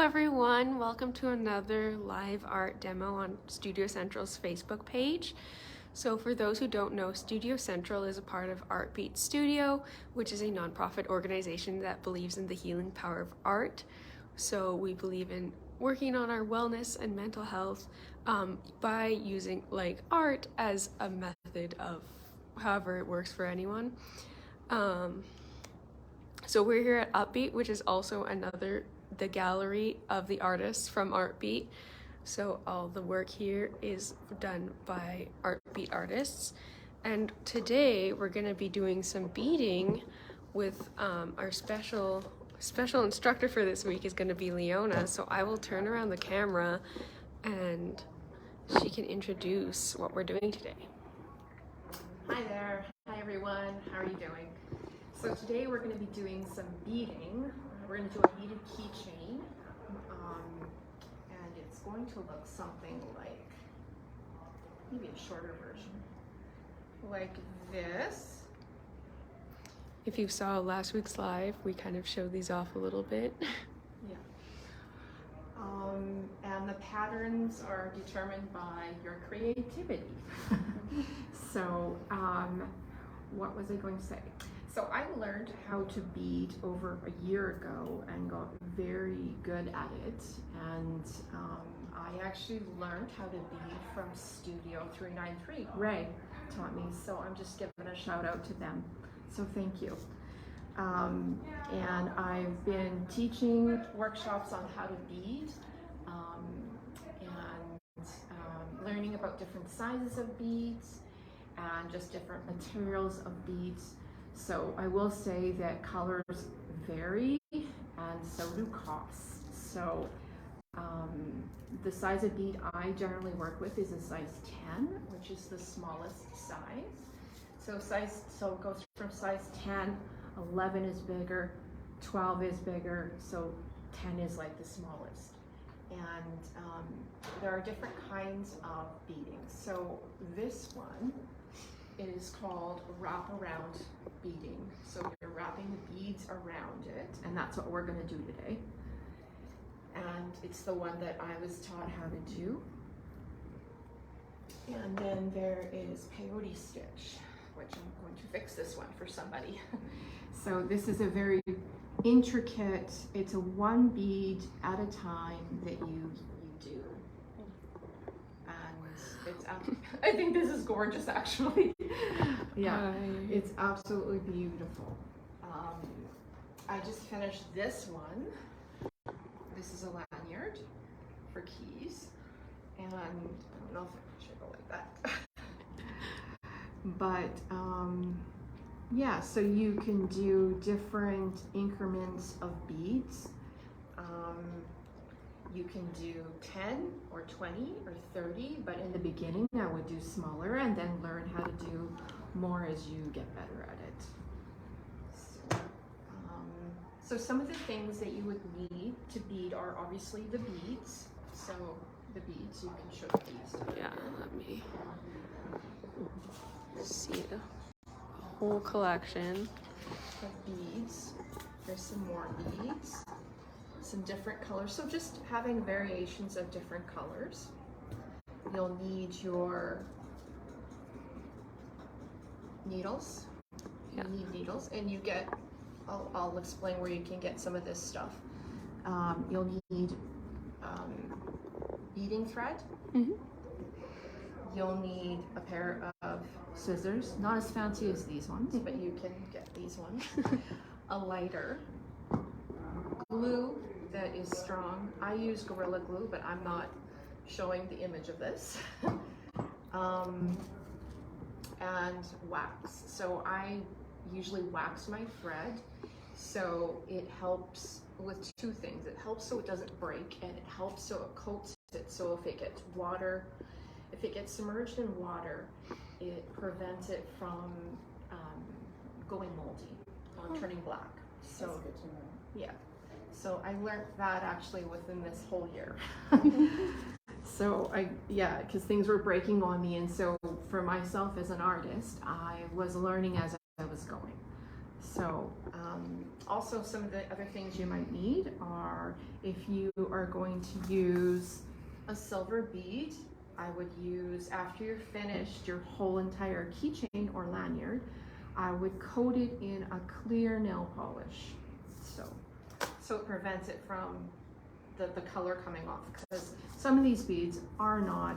everyone, welcome to another live art demo on Studio Central's Facebook page. So for those who don't know, Studio Central is a part of Artbeat Studio, which is a nonprofit organization that believes in the healing power of art. So we believe in working on our wellness and mental health by using art as a method of however it works for anyone. So we're here at Upbeat, which is also the gallery of the artists from Artbeat. So all the work here is done by Artbeat artists. And today we're going to be doing some beading with our special instructor for this week is going to be Leona. So I will turn around the camera and she can introduce what we're doing today. Hi there. Hi everyone. How are you doing? So today we're going to be doing some beading. We're going to do a beaded keychain, and it's going to look something like, maybe a shorter version, like this. If you saw last week's live, we kind of showed these off a little bit. Yeah. And the patterns are determined by your creativity. So, what was I going to say? So I learned how to bead over a year ago and got very good at it. And I actually learned how to bead from Studio 393. Ray taught me, so I'm just giving a shout out to them. So thank you. And I've been teaching workshops on how to bead and learning about different sizes of beads and just different materials of beads. So I will say that colors vary and so do costs. So the size of bead I generally work with is a size 10, which is the smallest size. So it goes from size 10, 11 is bigger, 12 is bigger, so 10 is like the smallest. And there are different kinds of beading. So this one is called wraparound beading. So you're wrapping the beads around it, and that's what we're going to do today. And it's the one that I was taught how to do. And then there is peyote stitch, which I'm going to fix this one for somebody. So this is a very intricate, it's a one bead at a time that you do. And it's, I think this is gorgeous actually. Yeah, it's absolutely beautiful. I just finished this one. This is a lanyard for keys. And I don't know if I should go like that. But yeah, so you can do different increments of beads. You can do 10 or 20 or 30, but in the beginning I would do smaller and then learn how to do more as you get better at it. So some of the things that you would need to bead are obviously the beads. So the beads, you can show the beads. Yeah, let me see the whole collection of beads. There's some more beads, some different colors. So just having variations of different colors. You'll need your needles. Yeah. You need needles, and you get, I'll explain where you can get some of this stuff. You'll need beading thread. Mm-hmm. You'll need a pair of scissors, not as fancy as these ones, but you can get these ones. A lighter, glue that is strong. I use Gorilla Glue, but I'm not showing the image of this. And wax. So I usually wax my thread, so it helps with two things. It helps so it doesn't break, and it helps so it coats it. So if it gets water, if it gets submerged in water, it prevents it from going moldy, turning black. So that's good to know. Yeah. So I learned that actually within this whole year. So because things were breaking on me, and so for myself as an artist, I was learning as I was going. So also some of the other things you might need are, if you are going to use a silver bead, I would use, after you're finished your whole entire keychain or lanyard, I would coat it in a clear nail polish. So it prevents it from the color coming off, because some of these beads are not,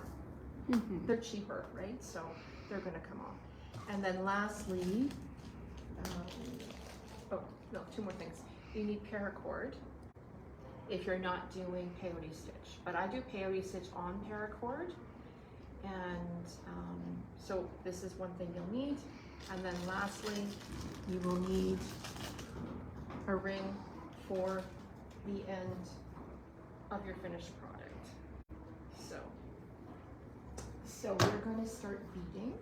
they're cheaper, right? So they're gonna come off. And then lastly, oh no, two more things. You need paracord if you're not doing peyote stitch, but I do peyote stitch on paracord. And so this is one thing you'll need. And then lastly, you will need a ring for the end of your finished product. So we're going to start beading.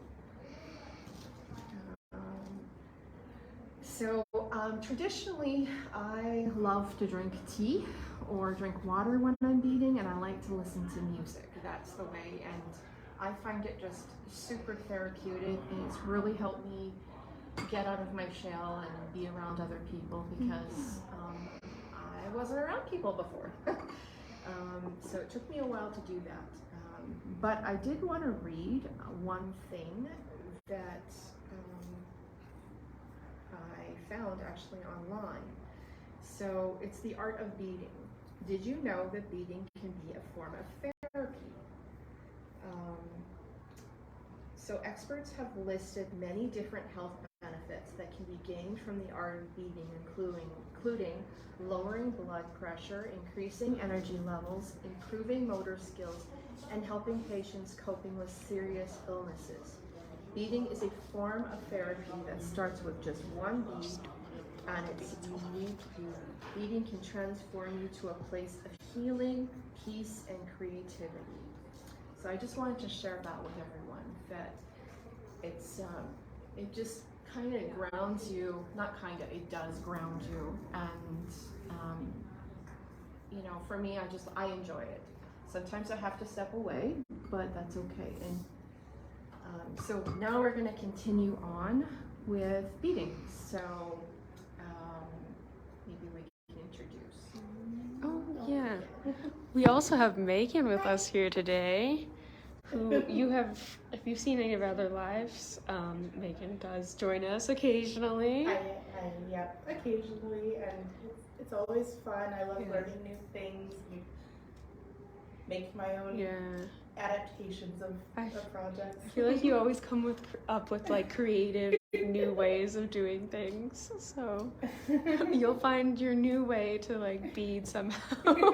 Traditionally, I love to drink tea or drink water when I'm beading, and I like to listen to music. That's the way, and I find it just super therapeutic, and it's really helped me get out of my shell and be around other people, because I wasn't around people before. So it took me a while to do that. But I did want to read one thing that I found actually online. So it's the art of beading. Did you know that beading can be a form of therapy? So experts have listed many different health benefits that can be gained from the art of beading, including lowering blood pressure, increasing energy levels, improving motor skills, and helping patients coping with serious illnesses. Beading is a form of therapy that starts with just one bead, and it's unique beauty. Beading can transform you to a place of healing, peace, and creativity. So I just wanted to share that with everyone, that it's it just kind of grounds you, not kind of, it does ground you, and you know, for me, I enjoy it. Sometimes I have to step away, but that's okay. And so now we're going to continue on with beading. So maybe we can introduce. Oh yeah, we also have Megan with us here today, who you have, if you've seen any of our other lives, Megan does join us occasionally. Yep, occasionally, and it's always fun. I love learning new things, make my own adaptations of projects. I feel like you always come up with like creative new ways of doing things, so you'll find your new way to like bead somehow.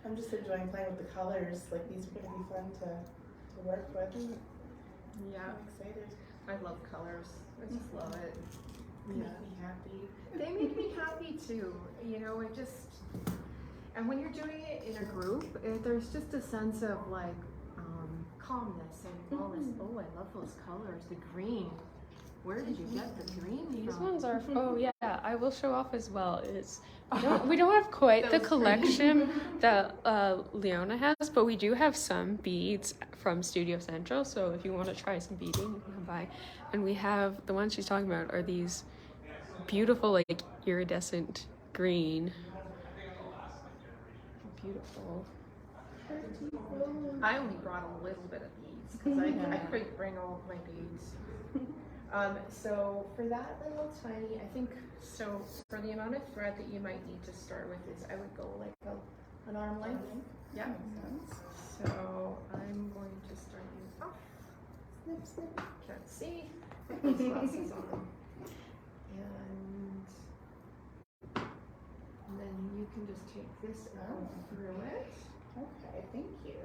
I'm just enjoying playing with the colors. Like, these are going to be fun to work with. Yeah, I'm excited. I love colors. I just love it. They make me happy. They make me happy too. You know, and when you're doing it in a group, there's just a sense of like calmness and wellness. Oh, I love those colors. The green. Where did you get the green from? These ones are, oh yeah, I will show off as well. We don't have quite the collection that Leona has, but we do have some beads from Studio Central, so if you want to try some beading, you can come by. And we have, the ones she's talking about are these beautiful, like, iridescent green. Beautiful. I only brought a little bit of beads, because I couldn't bring all of my beads. So for that little tiny, I think, so for the amount of thread that you might need to start with is, I would go like an arm length. Yeah. So I'm going to start you off. Snip, snip. Can't see. Put those glasses on. And then you can just take this and go through it. Okay, thank you.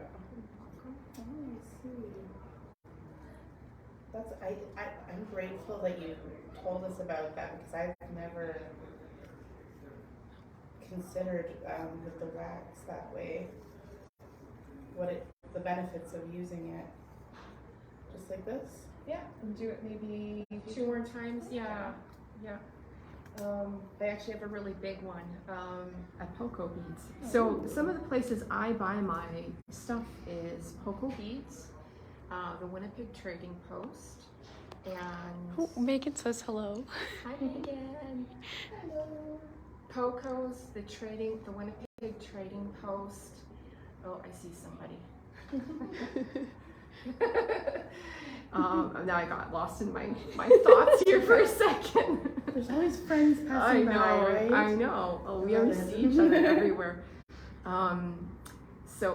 Oh, I see. I'm grateful that you told us about that, because I've never considered with the wax that way, the benefits of using it. Just like this? Yeah, and do it maybe 2 more times. Yeah. They actually have a really big one at Poco Beads. So some of the places I buy my stuff is Poco Beads, the Winnipeg Trading Post, And Megan says hello. hi Megan. Hello. Poco's, the Winnipeg Trading Post. Oh, I see somebody. Now I got lost in my thoughts here for a second. There's always friends passing by, right? I know. Oh, we always see each other everywhere.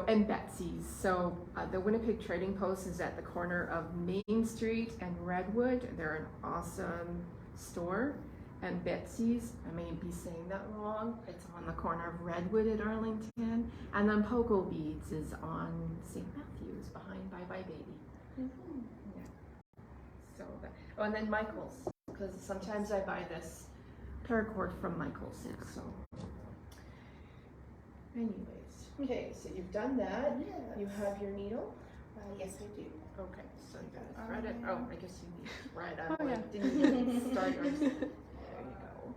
And Betsy's. So the Winnipeg Trading Post is at the corner of Main Street and Redwood. They're an awesome store. And Betsy's, I may be saying that wrong, it's on the corner of Redwood at Arlington. And then Poco Beads is on St. Matthews behind Bye Bye Baby. Mm-hmm. Yeah. So and then Michael's, because sometimes I buy this paracord from Michael's. Yeah. So anyways. Okay, so you've done that. Yes. You have your needle? Yes, I do. Okay, so you gotta thread it. Oh, I guess you need thread. Oh, yeah. Didn't even start yours. There you go.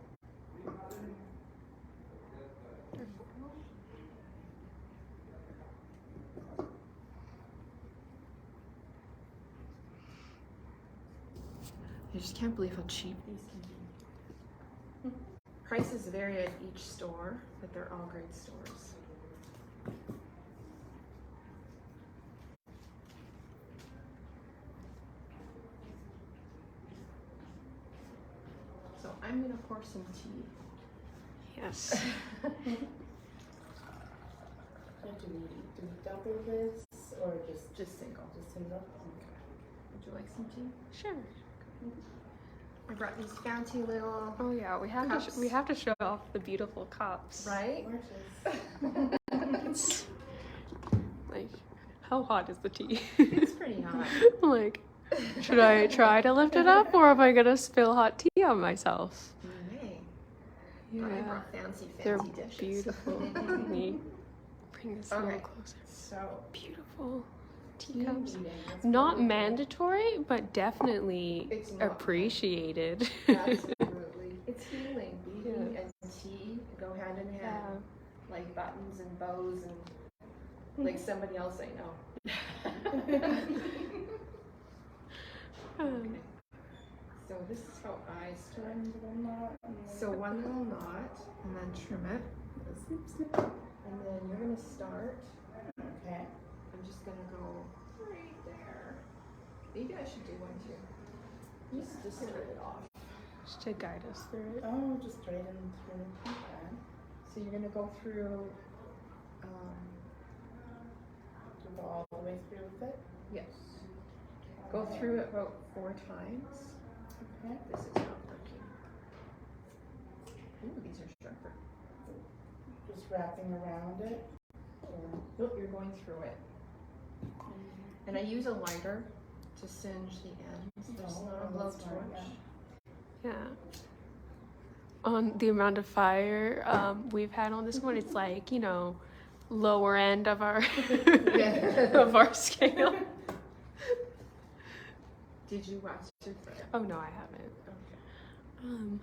I just can't believe how cheap these can be. Prices vary at each store, but they're all great stores. So I'm gonna pour some tea. Yes. Do we double this or Just single. just single? Okay. Would you like some tea? Sure. I brought these fancy little, Oh yeah, we have Cups. we have to show off the beautiful cups. right? Gorgeous. Like, how hot is the tea? It's pretty hot. Like, should I try to lift it up, or am I gonna spill hot tea on myself? You may. Yeah, I brought fancy they're dishes. beautiful. Let me bring this a little Okay. closer. So, Beautiful tea teacups. beading, that's Not really mandatory, but definitely It's not. appreciated. cool. Absolutely. It's healing. Beading and tea go hand in hand. Yeah. Like buttons and bows and like somebody else I know. Um, So this is how I start. One little knot. So one little knot and then trim it. Snip, snip. And then you're gonna start. Okay. I'm just gonna go right there. Maybe I should do one too. Just start it off. just to guide us through it. Oh, just straight in through. Okay. So you're gonna go through. Go all the way through with it. Yes. Go through it about 4 times. Okay. This is not working. Ooh, these are sharper. Just wrapping around it. Or Nope, you're going through it. And I use a lighter to singe the ends. There's not a blowtorch. Yeah. On the amount of fire we've had on this one, it's like, lower end of our of our scale. Did you wax your thread? Oh no, I haven't. Okay.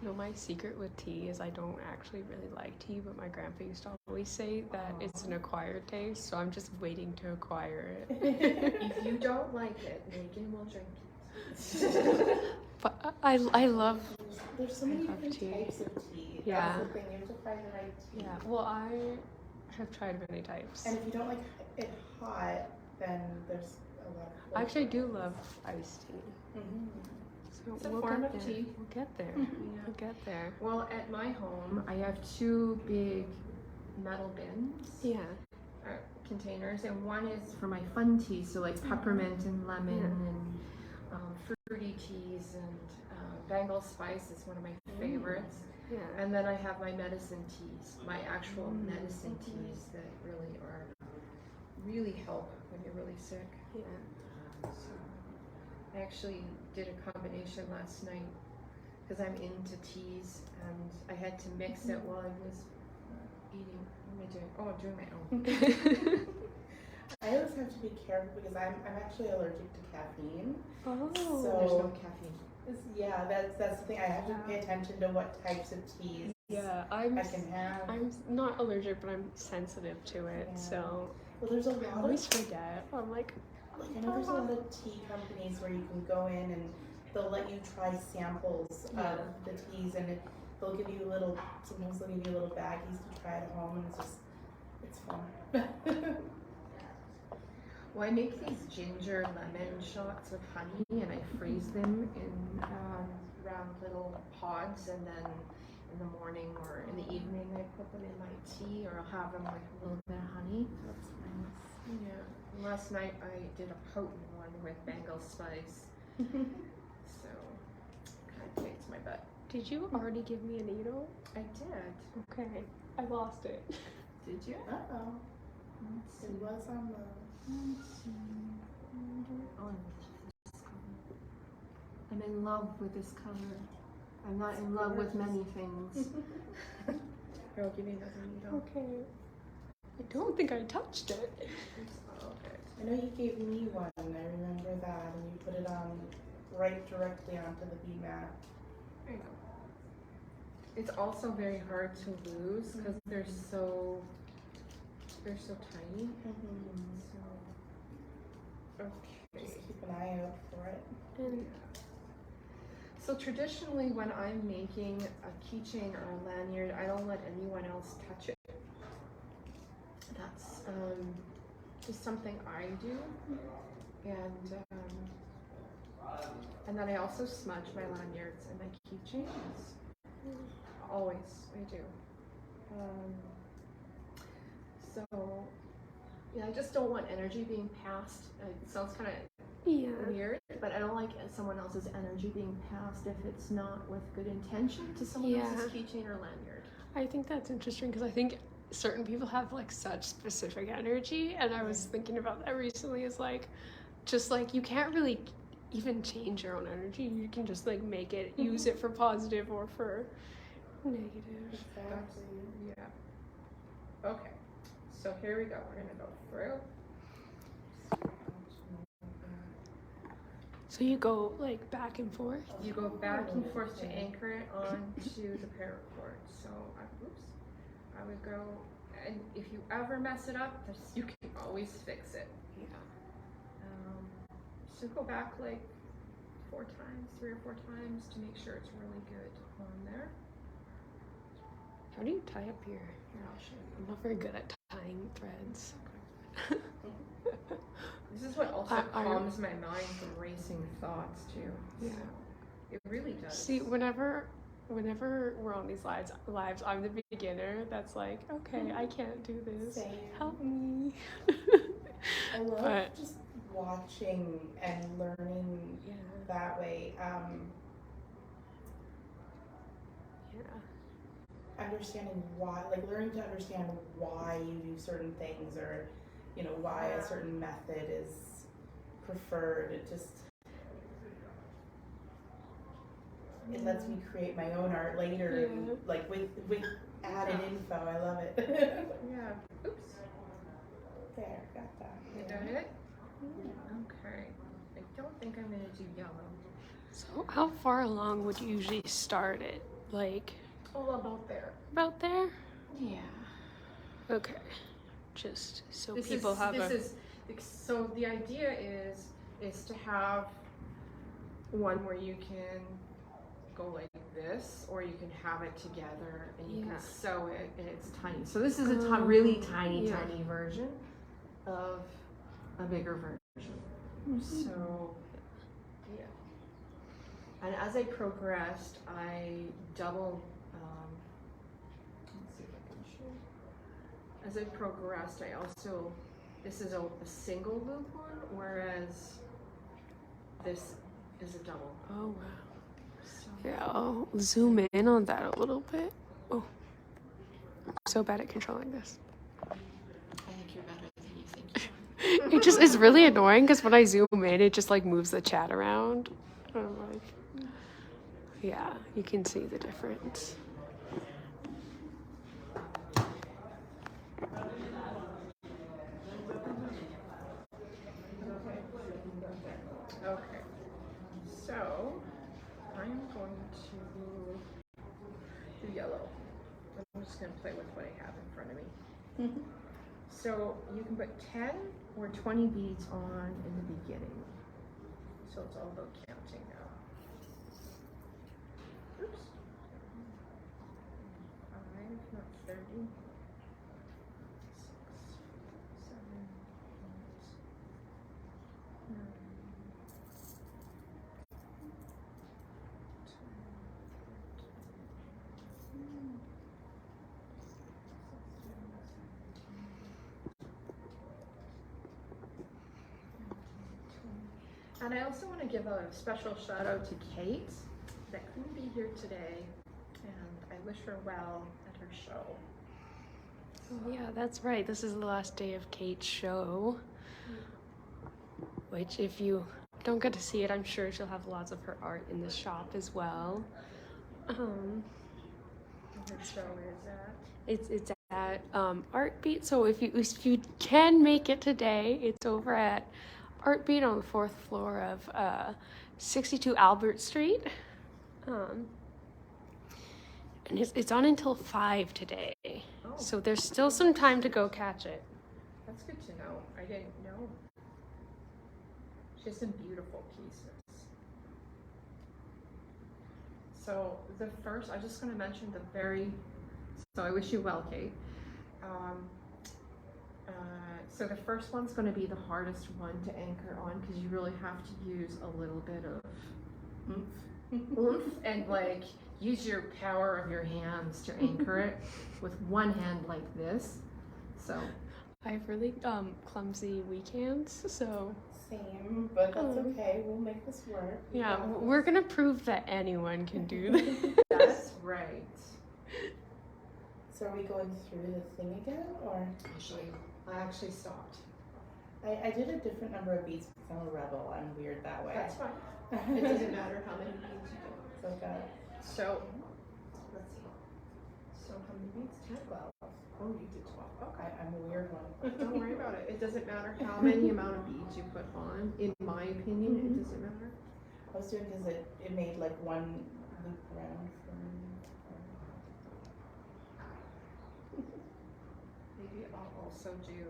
No, my secret with tea is I don't actually really like tea, but my grandpa used to always say that it's an acquired taste, so I'm just waiting to acquire it. If you don't like it, Megan will drink it. But I love. There's so many I love different tea. types of tea. Yeah. That's the thing. You have to find the right tea. Yeah. Well, I have tried many types. And if you don't like it hot, then there's a lot of. I actually do love iced tea. Mm-hmm. So It's a we'll form get of there. tea. We'll get there. Yeah. We'll get there. Well, at my home, I have 2 big metal bins. Yeah. Containers, and one is for my fun tea, so like peppermint and lemon Yeah. and fruity teas, and Bengal spice is one of my favorites. Yeah. And then I have my medicine teas, my actual medicine teas that really help when you're really sick. Yeah. So I actually did a combination last night because I'm into teas, and I had to mix it while I was eating. What am I doing? Oh, I'm doing my own. I always have to be careful because I'm actually allergic to caffeine. Oh. There's no caffeine. Yeah, that's the thing. I have to pay attention to what types of teas Yeah, I can have. I'm not allergic, but I'm sensitive to it. Yeah. So Well, there's a I lot always of forget. I'm like, like I know there's a lot of tea companies where you can go in and they'll let you try samples of the teas, and they'll give you sometimes they'll give you little baggies to try at home, and it's fun. Well, I make these ginger lemon shots with honey, and I freeze them in round little pods, and then in the morning or in the evening I put them in my tea, or I'll have them with a little bit of honey. That's nice. Yeah. Last night I did a potent one with Bengal spice, so kind of kicks my butt. Did you already give me a needle? I did. Okay, I lost it. Did you? Uh-oh. It was on the... Let's see. Oh, I love this color. I'm in love with this color. I'm not in love with many things. I'll give you another needle. Okay. I don't think I touched it. Okay. I know you gave me one, I remember that, and you put it on directly onto the bead mat. There you go. It's also very hard to lose because they're so tiny. So, okay. Just keep an eye out for it. And So traditionally when I'm making a keychain or a lanyard, I don't let anyone else touch it. That's just something I do. And then I also smudge my lanyards and my keychains. Always, I do. So, yeah, I just don't want energy being passed. It sounds kind of weird, but I don't like someone else's energy being passed if it's not with good intention to someone else's keychain or lanyard. I think that's interesting because I think certain people have like such specific energy, and I was thinking about that recently. Is like, just like you can't really even change your own energy. You can just like make it, use it for positive or for negative. Exactly. Yeah. Okay. So here we go. We're gonna go through. So you go like back and forth? You go back and forth to anchor it onto the paracord. So, I would go, and if you ever mess it up, you can always fix it. Yeah. So go back like 3 or 4 times to make sure it's really good on there. How do you tie up your... Here, I'll show you. I'm not very good at tying threads. This is what also calms my mind from racing thoughts too. Yeah. So it really does. See, whenever we're on these lives, I'm the beginner that's like, okay, I can't do this. Same. Help me. I love just watching and learning that way. Understanding why, like learning to understand why you do certain things, or you know, why a certain method is preferred. It lets me create my own art later, like with added info. I love it. Yeah. Oops. There, got that. You got it? Okay. I don't think I'm gonna do yellow. So how far along would you usually start it? Like... Oh, about there. About there? Yeah. Okay. Just so This people have so the idea is to have one where you can go like this, or you can have it together and you can sew it, and it's tiny. So this is a really tiny version of a bigger version. So yeah. And as I progressed, I doubled. Let's see if I can show. As I progressed, I also, this is a single loop one, whereas this is a double. Oh wow. So, Yeah, I'll zoom in on that a little bit. Oh, I'm so bad at controlling this. I think you're better than you think you are. It just is really annoying because when I zoom in, it just like moves the chat around. And I'm like, yeah, you can see the difference. Okay, so I'm going to do yellow. I'm just going to play with what I have in front of me. So you can put 10 or 20 beads on in the beginning. So it's all about counting now. Oops. 5, not 30. 6, 7, 8, 9, 10, 11, 12. And I also want to give a special shout out to Kate that couldn't be here today, and I wish her well at her show. Oh, yeah, that's right. This is the last day of Kate's show, which if you don't get to see it, I'm sure she'll have lots of her art in the shop as well. Her show is at? It's at Art Beat. So if you can make it today, it's over at Art Beat on the 4th floor of 62 Albert Street. And it's on until 5 today. Oh. So there's still some time to go catch it. That's good to know. I didn't know. She has some beautiful pieces. So the first, I'm just going to mention the very, so I wish you well, Kate. So the first one's going to be the hardest one to anchor on because you really have to use a little bit of oomph and like use your power of your hands to anchor it with one hand like this. So I have really clumsy weak hands, so Same, but that's okay. We'll make this work. yeah, we're gonna prove that anyone can do this. that's right. So are we going through the thing again, or? I actually stopped. I did a different number of beats because I'm a rebel. I'm weird that way. That's fine. It doesn't matter how many beads you do. It's okay. So, let's see. So how many beads? 10, 12. Oh, you did 12. Okay. I'm a weird one. Don't worry about it. It doesn't matter how many amount of beads you put on. In my opinion, it doesn't matter. I was doing because it made like one loop around for me. Maybe I'll also do,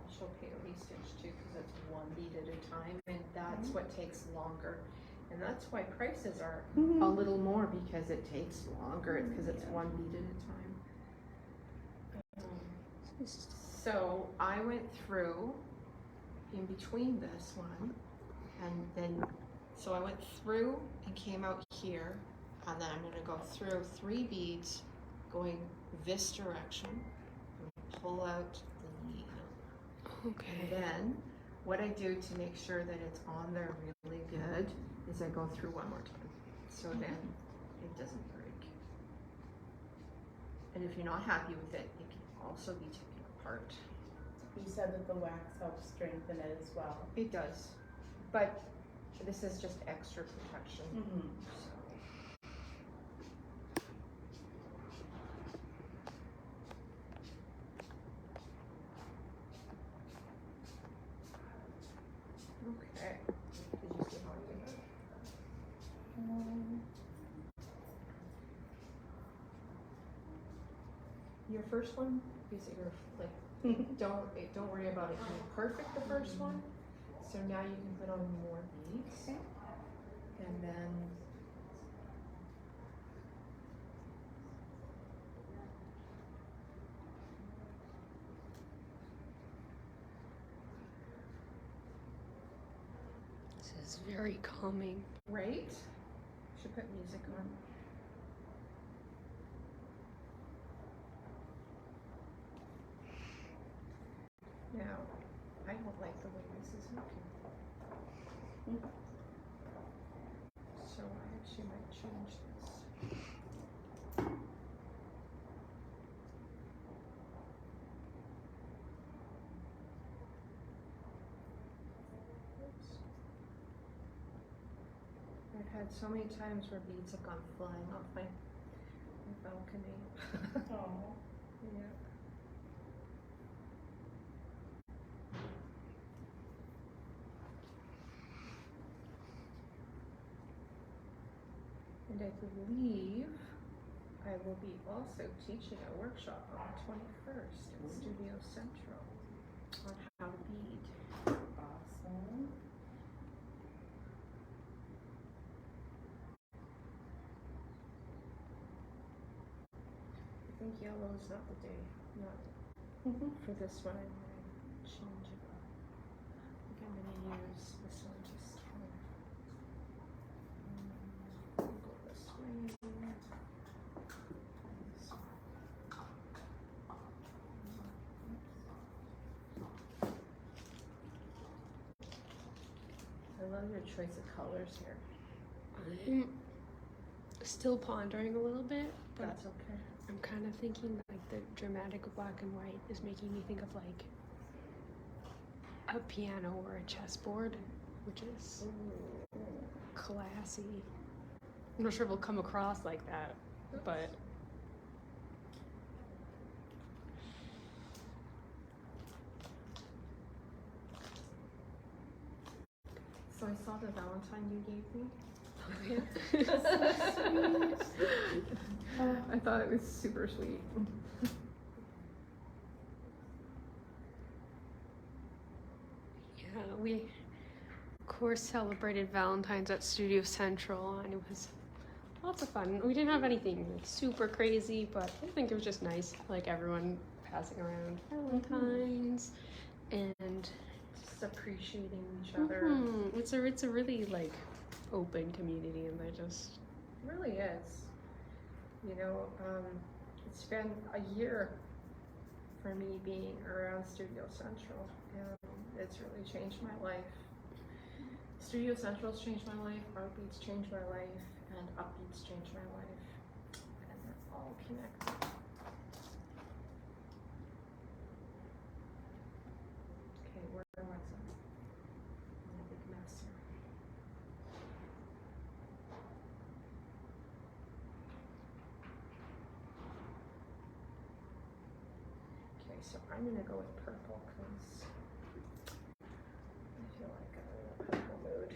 she'll peyote stitch too because it's one bead at a time and that's what takes longer. And that's why prices are a little more because it takes longer. It's because it's one bead at a time. So I went through in between this one and then, so I went through and came out here and then I'm going to go through 3 beads going this direction. Pull out the needle. Okay. And then what I do to make sure that it's on there really good is I go through one more time. So then it doesn't break. And if you're not happy with it, it can also be taken apart. You said that the wax helps strengthen it as well. It does. But this is just extra protection. So. Okay. Did you see how I did that? Your first one is your like don't worry about it being perfect the first one. So now you can put on more beads. And then This is very calming. right? Should put music on. Now, I don't like the way this is looking. So I actually might change this. Oops. I've had so many times where beads have gone flying off my balcony. Oh. Yeah. And I believe I I will be also teaching a workshop on the 21st at Studio Central on how to bead. Awesome. I think yellow is not the day, not for this one. I'm going to change it up. I think I'm going to use this one just kind of go this way. This one. I love your choice of colors here. I'm still pondering a little bit, but That's okay. I'm kind of thinking like the dramatic black and white is making me think of like a piano or a chessboard, which is classy. I'm not sure if it'll come across like that, but So I saw the Valentine you gave me. I thought it was super sweet. yeah, we of course celebrated Valentine's at Studio Central, and it was lots of fun. We didn't have anything like super crazy, but I think it was just nice, like everyone passing around Valentine's and Just appreciating each other. it's a really like open community, and they just It really is. You know, it's been a year for me being around Studio Central, and it's really changed my life. Studio Central's changed my life, Art Beats changed my life, and Upbeats changed my life. And they're all connected. Okay, where was I? I'm in a big mess here. Okay, so I'm gonna go with purple because I feel like I'm in a purple mood.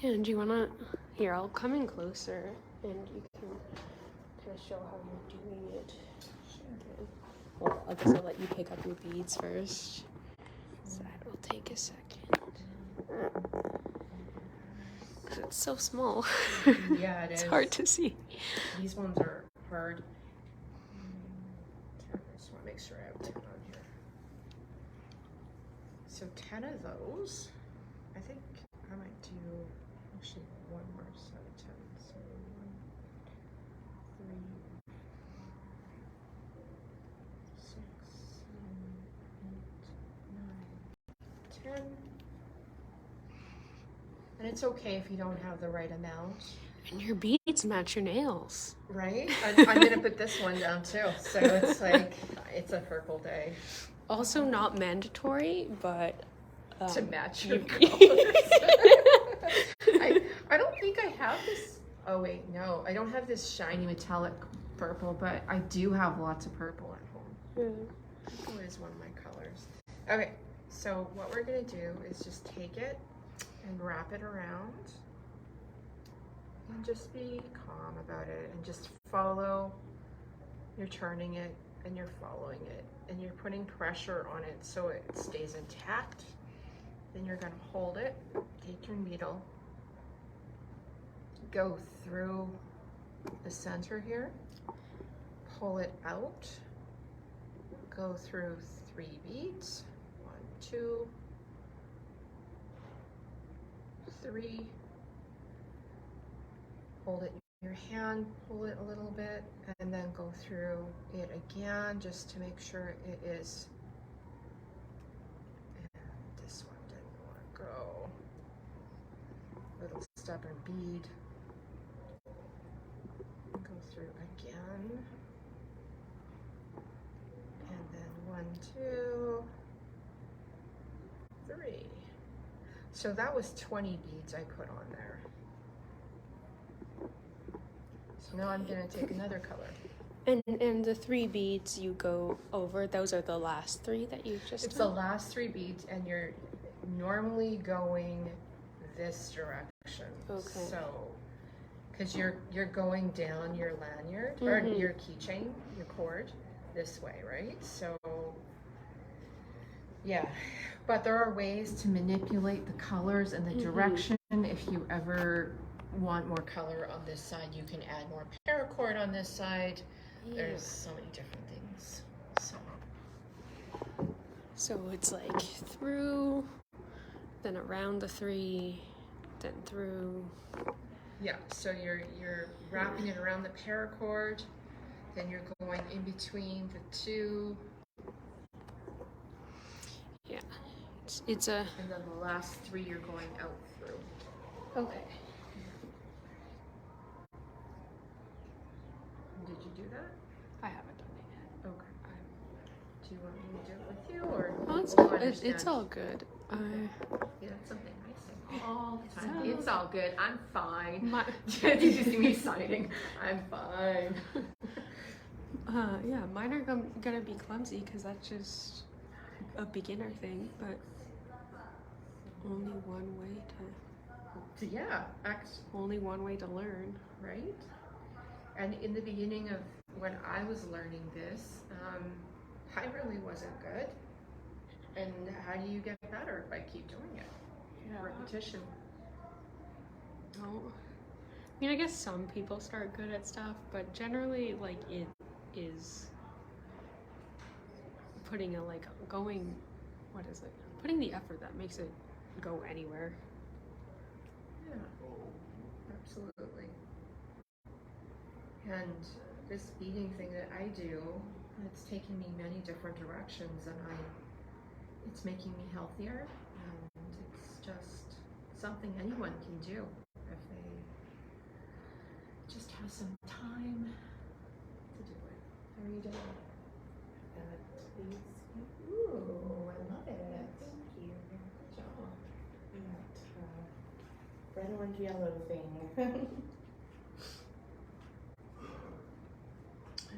yeah. And do you wanna here? I'll come in closer, and you can kind of show how you're doing it. Okay. Well, I guess I'll let you pick up your beads first. So that will take a second. Because it's so small. Yeah, it It's is. hard to see. These ones are hard. I just want to make sure I have 10 on here. So 10 of those. I think I might do actually one more set of 10. So 1, 3, 6, 7, 8, 9, 10. And it's okay if you don't have the right amount. And your beads match your nails. Right? I'm gonna put this one down too. So it's like, it's a purple day. Also not mandatory, but To match you- your colors. I don't think I have this. Oh wait, no. I don't have this shiny metallic purple, but I do have lots of purple at home. Purple is one of my colors. Okay, so what we're gonna do is just take it and wrap it around. And just be calm about it and just follow. You're turning it and you're following it and you're putting pressure on it so it stays intact. Then you're going to hold it, take your needle, go through the center here, pull it out, go through 3 beads, 1, 2, 3. Hold it in your hand, pull it a little bit, and then go through it again just to make sure it is. And this one didn't want to go. Little stubborn bead. Go through again. And then 1, 2, 3. So that was 20 beads I put on there. So now I'm going to take another color. And the 3 beads you go over, those are the last 3 that you've just It's the done? last 3 beads, and you're normally going this direction. Okay. So, because you're going down your lanyard or your keychain, your cord, this way, right? So, yeah. But there are ways to manipulate the colors and the direction. If you ever want more color on this side, you can add more paracord on this side. Yeah. There's so many different things. So it's like through, then around the 3, then through. Yeah, so you're wrapping it around the paracord, then you're going in between the 2. Yeah, it's a. And then the last 3 you're going out through. Okay. Did you do that? I haven't done it yet. Okay. Do you want me to do it with you, or Oh, it's will you all, it's understand? all good. Yeah, that's something I say all the time. It's all good. I'm fine. Did you see me signing? I'm fine. Yeah, mine are gonna be clumsy because that's just a beginner thing, but only one way to. Yeah, Only one way to learn. right? And in the beginning of when I was learning this, I really wasn't good. And how do you get better? By keep doing it. Yeah. Repetition. No. I mean, I guess some people start good at stuff, but generally, like, it is putting a, like, going, what is it? Putting the effort that makes it go anywhere. Yeah, absolutely. And this beading thing that I do, it's taken me many different directions, and it's making me healthier, and it's just something anyone can do if they just have some time to do it. How are you doing? Ooh, I love it. Thank you. Good job. That red, orange, yellow thing. I'm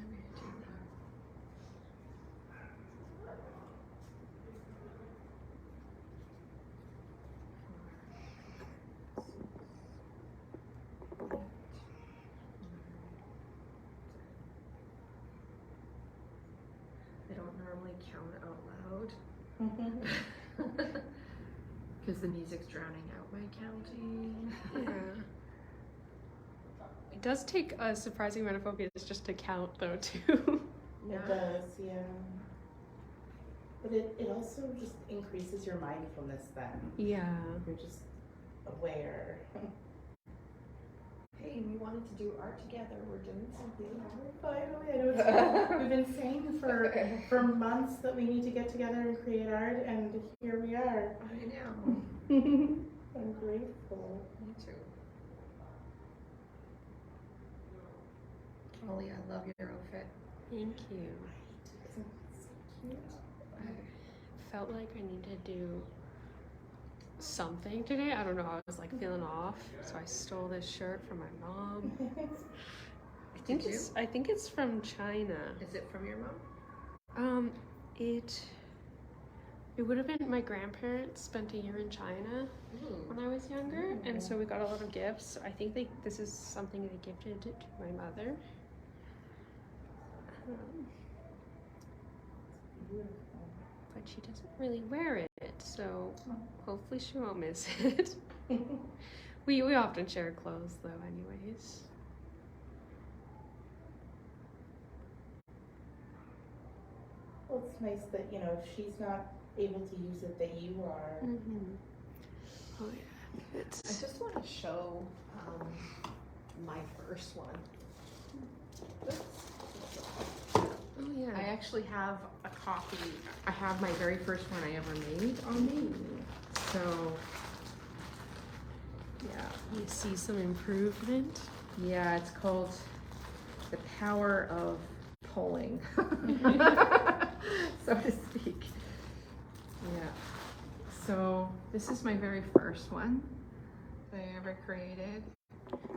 gonna do that. I don't normally count out loud because the music's drowning out my counting. Yeah. It does take a surprising amount of focus just to count, though, too. Yeah. It does, yeah. But it also just increases your mindfulness then. Yeah. You're just aware. Hey, we wanted to do art together. We're doing something. Finally, I know it's fun. We've been saying for months that we need to get together and create art, and here we are. I know. I'm grateful. Me too. Holly, I love your outfit. Thank you. Isn't it so cute? I felt like I needed to do something today. I don't know. I was like feeling off, so I stole this shirt from my mom. I think it's from China. Is it from your mom? It would have been my grandparents spent a year in China when I was younger, and so we got a lot of gifts. I think this is something they gifted to my mother. But she doesn't really wear it, so hopefully she won't miss it. We often share clothes though, anyways. Well, it's nice that, if she's not able to use it, that you are. Oh yeah. I just want to show my first one. Oh yeah. I actually have a copy. I have my very first one I ever made on me. So, yeah. You see some improvement? Yeah, it's called The Power of Pulling, so to speak. Yeah. So this is my very first one that I ever created.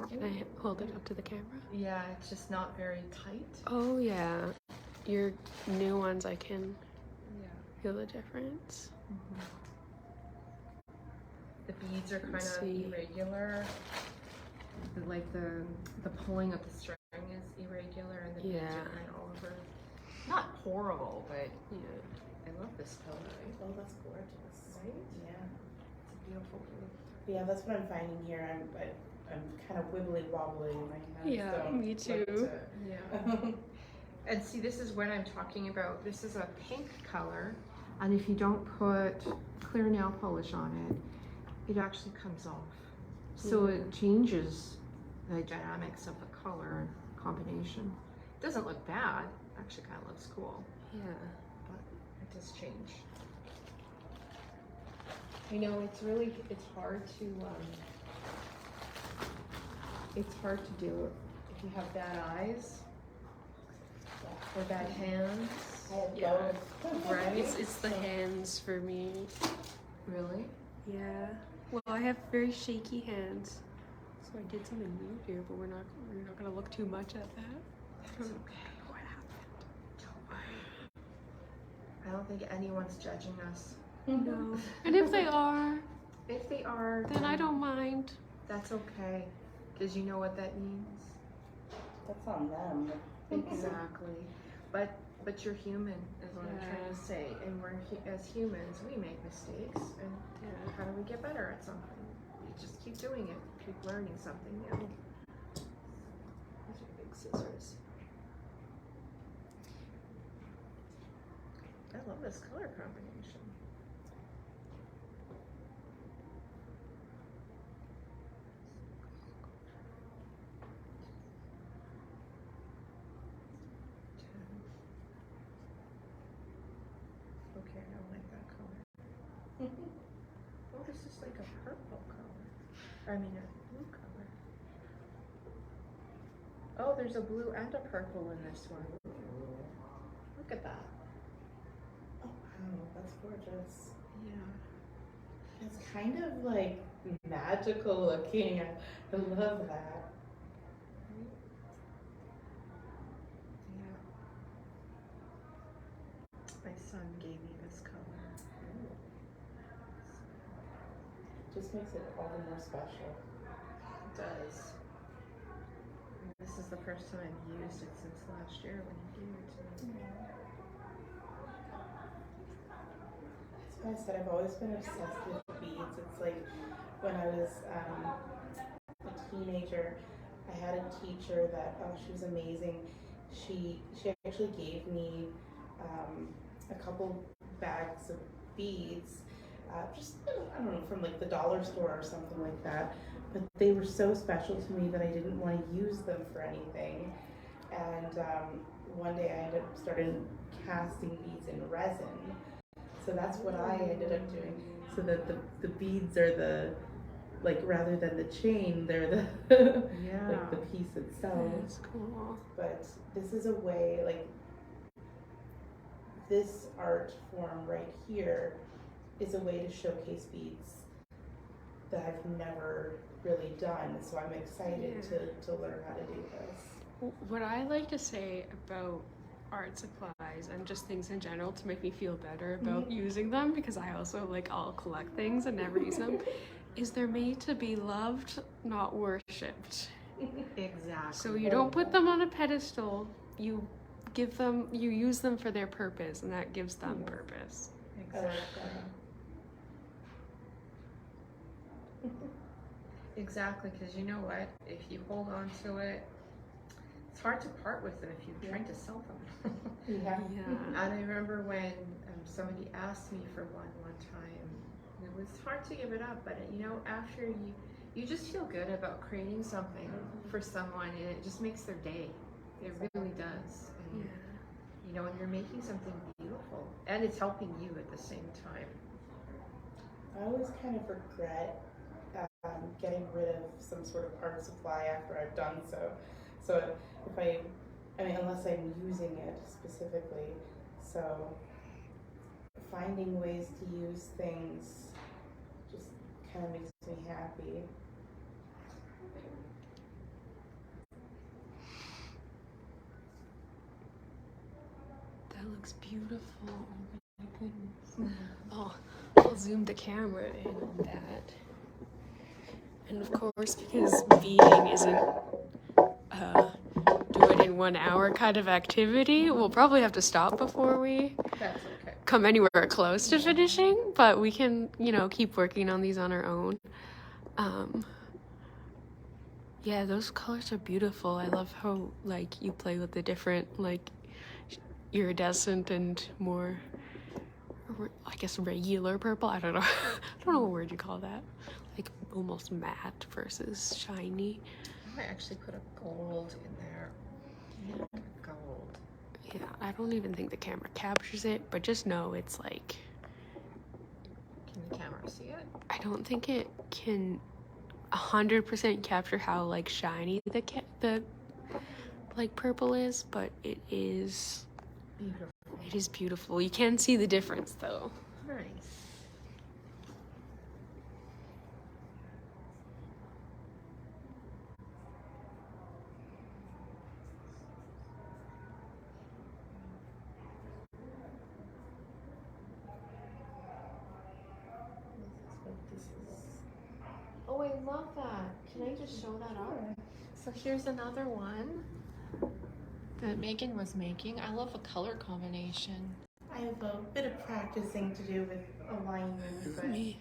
Can I hold it up to the camera? Yeah, it's just not very tight. Oh yeah, your new ones, I can Yeah. feel the difference. The beads are kind of See. irregular. Like the pulling of the string is irregular, and the beads Yeah. are kind of all over. Not horrible, but Yeah. I love this color. Oh, that's gorgeous. Right? Yeah. It's a beautiful blue. Yeah, that's what I'm finding here. I'm kind of wibbly wobbly in my hands. Yeah, so me I'd too. like Yeah. And see, this is what I'm talking about. This is a pink color, and if you don't put clear nail polish on it, it actually comes off. So it changes the dynamics of the color combination. It doesn't look bad. Actually, kind of looks cool, Yeah. but it does change. You know, it's hard to do if you have bad eyes or bad hands. I have Yeah. both. Right? It's the hands for me. Really? Yeah. Well, I have very shaky hands, so I did something new here, but we're not gonna look too much at that. That's okay. What happened? Don't worry. I don't think anyone's judging us. No. And if they are, If they are, then I don't mind. That's okay, because you know what that means. That's on them. Exactly. But you're human, is what I'm trying to Yeah. say. And as humans, we make mistakes. And how do we get better at something? We just keep doing it. Keep learning something new. These are big scissors. I love this color combination. Okay, I don't like that color. Oh, this is like a purple color. I mean a blue color. Oh, there's a blue and a purple in this one. Look at that. Oh wow, that's gorgeous. Yeah. It's kind of like magical looking. I love that. Yeah. My son gave me this color. Just makes it all the more special. It does. And this is the first time I've used it since last year when he gave it to me. That's why I said I've always been obsessed with beads. It's like when I was a teenager, I had a teacher that she was amazing. She actually gave me a couple bags of beads, just I don't know, from like the dollar store or something like that. But they were so special to me that I didn't want to use them for anything. And one day I started casting beads in resin. So that's what I ended up doing. So that the beads are the, like, rather than the chain, they're the Yeah. like the piece itself. That's cool. But this is a way, like, this art form right here is a way to showcase beads that I've never really done. So I'm excited to learn how to do this. What I like to say about art supplies and just things in general to make me feel better about using them, because I also I'll collect things and never use them, is they're made to be loved, not worshipped. Exactly. So you don't put them on a pedestal, you use them for their purpose, and that gives them purpose. Exactly. Exactly, because you know what? If you hold on to it, it's hard to part with them if you try to sell them. Yeah. Yeah. And I remember when somebody asked me for one time, it was hard to give it up, but after you just feel good about creating something for someone, and it just makes their day. It really does. And, and you're making something beautiful, and it's helping you at the same time. I always kind of regret getting rid of some sort of art supply after I've done so. So if unless I'm using it specifically. So finding ways to use things just kind of makes me happy. That looks beautiful. Oh my goodness. Oh, I'll zoom the camera in on that. And of course, because beading isn't do it in 1 hour kind of activity, we'll probably have to stop before we That's okay. come anywhere close to finishing, but we can, keep working on these on our own. Yeah, those colors are beautiful. I love how, like, you play with the different, like, iridescent and more, I guess, regular purple. I don't know. I don't know what word you call that. Like, almost matte versus shiny. I might actually put a gold in there. Yeah, gold. Yeah, I don't even think the camera captures it, but just know it's like... Can the camera see it? I don't think it can 100% capture how, like, shiny the like, purple is, but it is... Beautiful. It is beautiful. You can see the difference, though. Nice. Oh, I love that. Can I just show that up? So here's another one that Megan was making. I love a color combination. I have a bit of practicing to do with alignment, but Let's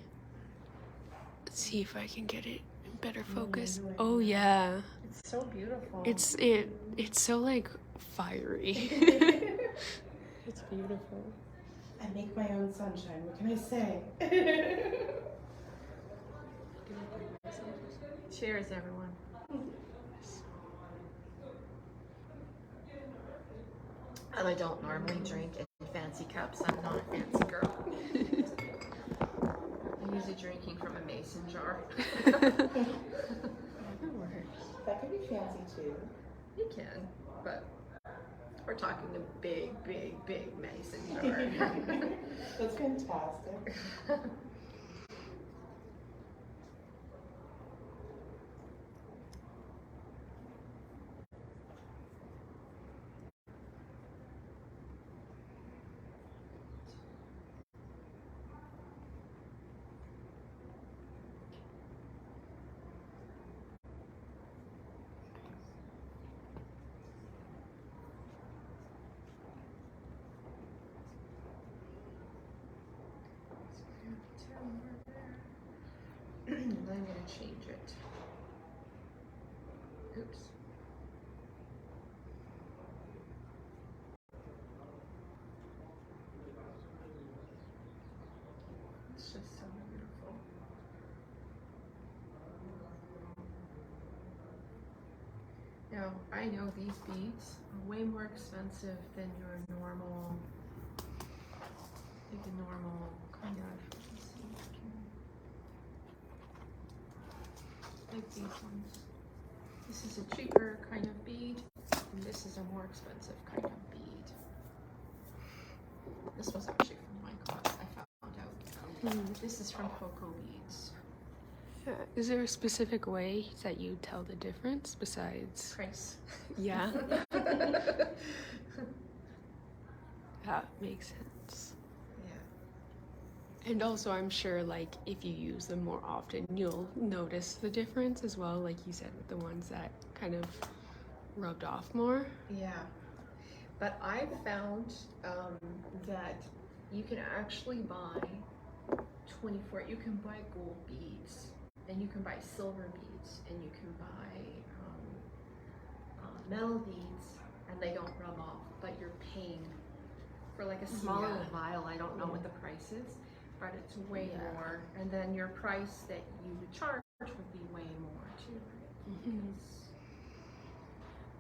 see if I can get it in better focus. Oh yeah, It's so beautiful. it's so, like, fiery. It's beautiful. I make my own sunshine. What can I say? Cheers, everyone. And I don't normally drink in fancy cups. I'm not a fancy girl. I'm usually drinking from a mason jar. That works. That could be fancy too. You can, but we're talking the big, big, big mason jar. That's fantastic. I'm going to change it. Oops. It's just so beautiful. Now, I know these beads are way more expensive than your normal, kind of, let's see if I can, like these ones. This is a cheaper kind of bead, and this is a more expensive kind of bead. This was actually from my class, I found out. This is from Cocoa Beads. Yeah. Is there a specific way that you tell the difference besides? Price. Yeah. That makes sense. Yeah. And also, I'm sure, like, if you use them more often, you'll notice the difference as well, like you said, with the ones that kind of rubbed off more. Yeah. But I've found that you can actually buy 24, you can buy gold beads, and you can buy silver beads, and you can buy metal beads, and they don't rub off, but you're paying for like a small little vial. I don't know what the price is, but it's way more. And then your price that you would charge would be way more too, right? Because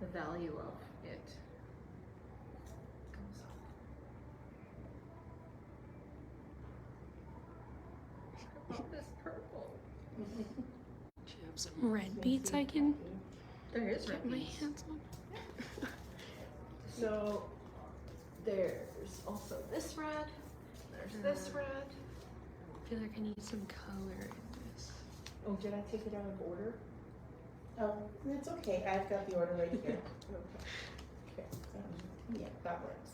the value of it goes up. Oh, this purple. Do you have some red beads I can There is get red my beads. hands on? So there's also this red. There's this red. I feel like I need some color in this. Oh, did I take it out of order? Oh, it's okay. I've got the order right here. Okay. Yeah, that works.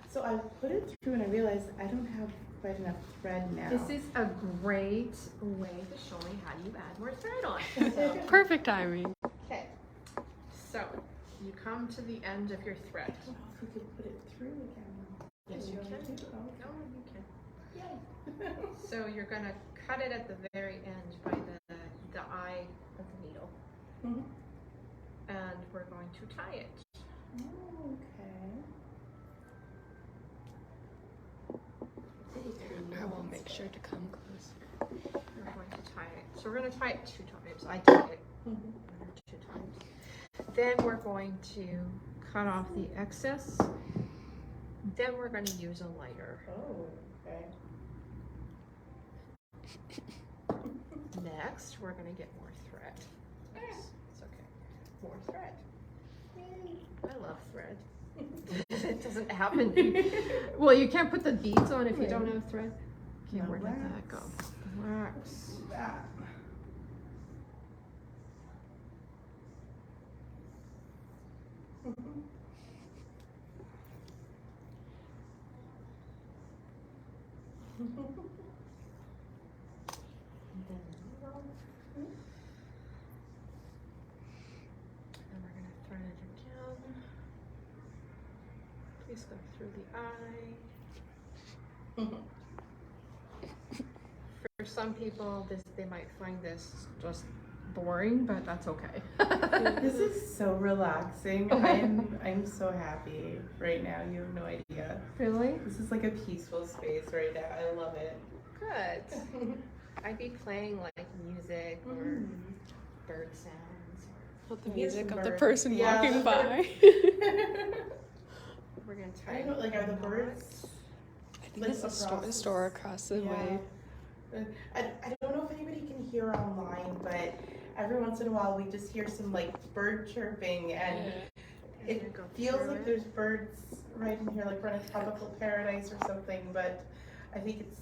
So I put it through and I realized I don't have quite enough thread now. This is a great way to show me how you add more thread on. So, Perfect timing. okay, so you come to the end of your thread. I don't know if we could put it through again. Yes, you can. Oh, No, you can. yay. So you're gonna cut it at the very end by the eye of the needle, Mhm. and we're going to tie it. Oh, okay. I will make sure to come closer. We're going to tie it. So we're going to tie it 2 times. I tie it Mhm. 2 times. Then we're going to cut off the excess. Then we're going to use a lighter. Oh, okay. Next, we're going to get more thread. It's okay. More thread. I love thread. It doesn't happen. Well, you can't put the beads on if you don't have thread. Okay, No where did that wax. go? Wax. That. And we're going to thread it down. Please go through the eye. For some people, they might find this just boring, but that's okay. This is so relaxing. I'm so happy right now. You have no idea. Really? This is like a peaceful space right now. I love it. Good. I'd be playing like music or bird sounds. Not the Here's music some of the birds. person Yeah, walking the by. We're gonna I tie. don't know, like, are the birds? I think Like it's a across store across the way. I don't know if anybody can hear online, but every once in a while we just hear some like bird chirping, and it Go feels through like it. there's birds right in here, like we're in a tropical paradise or something. But I think it's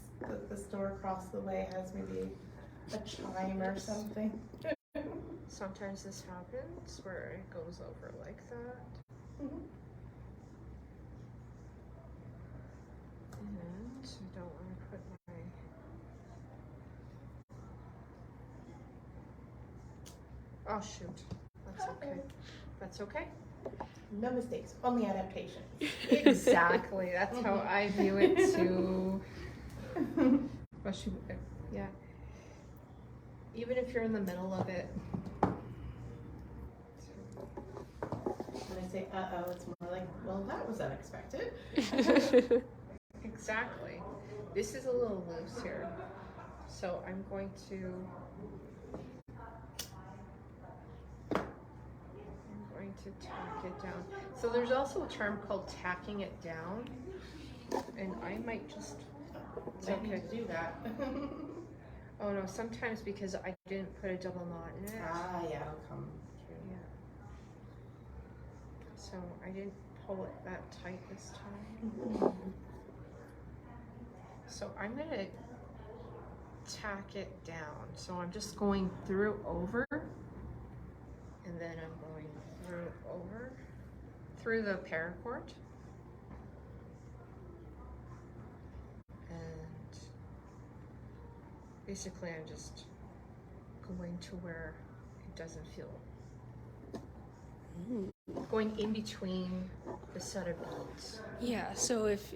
the store across the way has maybe a chime or something. Sometimes this happens where it goes over like that. Mhm. And I don't want to put my. Oh shoot. That's okay. That's okay. No mistakes, only adaptations. Exactly. That's how I view it too. Especially, yeah. Even if you're in the middle of it. When I say uh-oh, it's more like, well, that was unexpected. Exactly. This is a little loose here. So I'm going to tack it down. So there's also a term called tacking it down. And I might just, it's Might need okay. to do that. Oh no, sometimes because I didn't put a double knot in it. Ah, yeah, it'll come through. Yeah. So I didn't pull it that tight this time. So I'm gonna tack it down. So I'm just going through over, and then I'm going through over, through the paracord. And basically I'm just going to where it doesn't feel, going in between the set of beads. Yeah, so if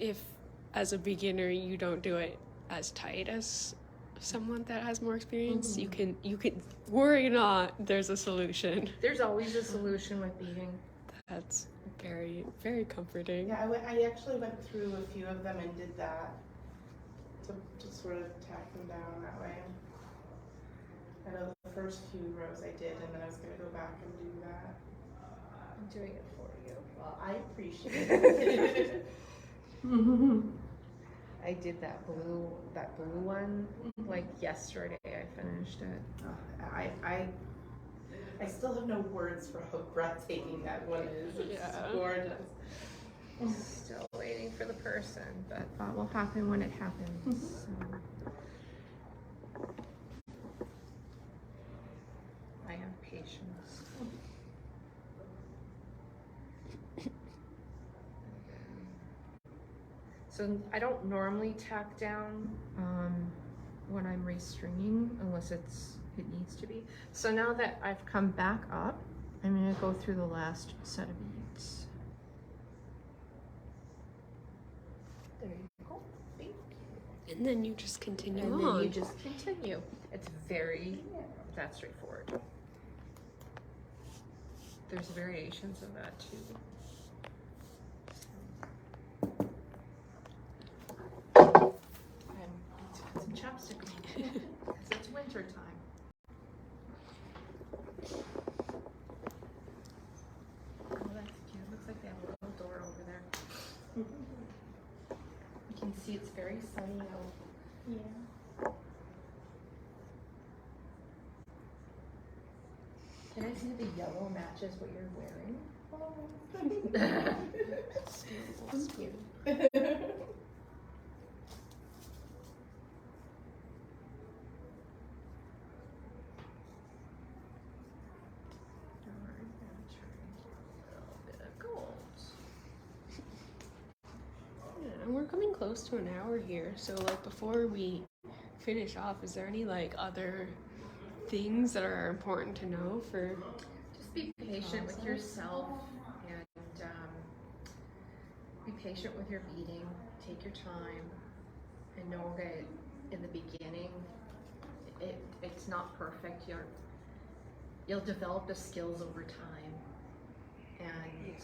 as a beginner you don't do it as tight as someone that has more experience, you can worry not, there's a solution. There's always a solution with beading. That's very, very comforting. Yeah, I actually went through a few of them and did that to sort of tack them down that way. I know the first few rows I did, and then I was going to go back and do that. I'm doing it for you. Well, I appreciate it. I did that blue one like yesterday. I finished it. I still have no words for how breathtaking that one is. It's gorgeous. Still waiting for the person, but that will happen when it happens. So. I have patience. So I don't normally tack down when I'm restringing unless it needs to be. So now that I've come back up, I'm going to go through the last set of beads. There you go. Thank you. And then you just continue And on. then you just continue. It's very that straightforward. There's variations of that too. And let's put some chapstick on because it's winter time. Oh, that's cute. Looks like they have a little door over there. You can see it's very sunny out. Yeah. Can I see the yellow matches what you're wearing? Thank you. Yeah, and we're coming close to an hour here, so like before we finish off, is there any like other things that are important to know for? Just be patient with yourself and be patient with your beading. Take your time and know that in the beginning it's not perfect. You'll develop the skills over time, and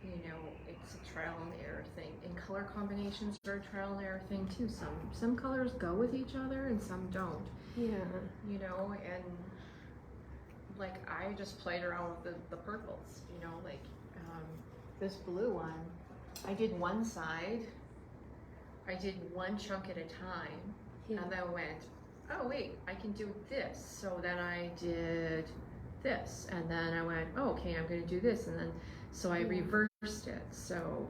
you know it's a trial and error thing. And color combinations are a trial and error thing too. Some colors go with each other and some don't. Yeah. You know, and like I just played around with the purples, you know, like this blue one, I did one side, I did one chunk at a time, and then went, oh wait, I can do this. So then I did this, and then I went, oh, okay, I'm gonna do this, and then, so I reversed it. So,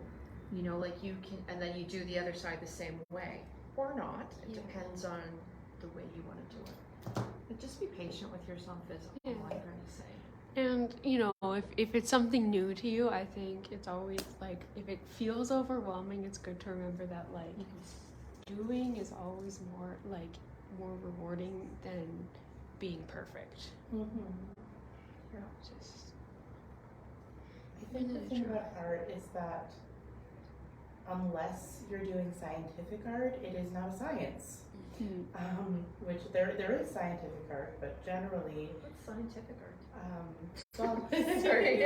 you know, like you can, and then you do the other side the same way, or not. It depends on the way you want to do it. But just be patient with yourself is all I'm trying to say. And you know, if it's something new to you, I think it's always like if it feels overwhelming, it's good to remember that like doing is always more rewarding than being perfect. Yeah. Just I think the thing about art is that unless you're doing scientific art, it is not a science. Which there is scientific art, but generally. What's scientific art? Well, Sorry.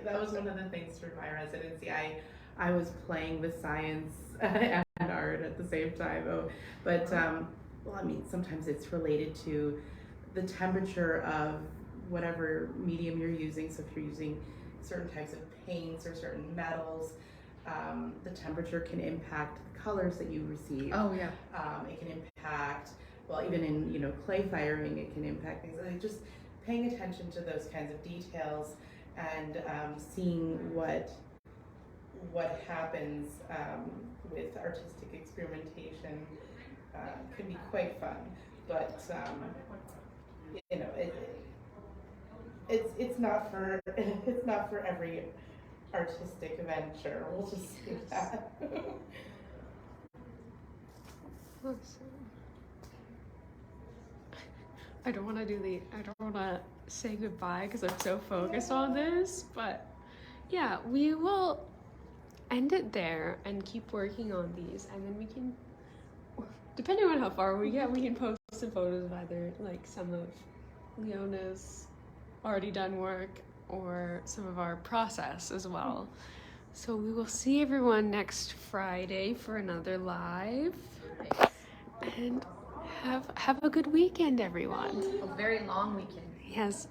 That was one of the things through my residency. I was playing the science and art at the same time. But well, I mean, sometimes it's related to the temperature of whatever medium you're using. So if you're using certain types of paints or certain metals, the temperature can impact the colors that you receive. Oh yeah. It can impact, well, even in clay firing, it can impact things. Like just paying attention to those kinds of details and seeing what happens with artistic experimentation can be quite fun. But it's not for every artistic venture. We'll just say that. I don't want to say goodbye because I'm so focused on this, but yeah, we will end it there and keep working on these, and then we can, depending on how far we get, we can post some photos of either like some of Leona's already done work or some of our process as well. So we will see everyone next Friday for another live. Nice. And have a good weekend, everyone. A very long weekend. Yes.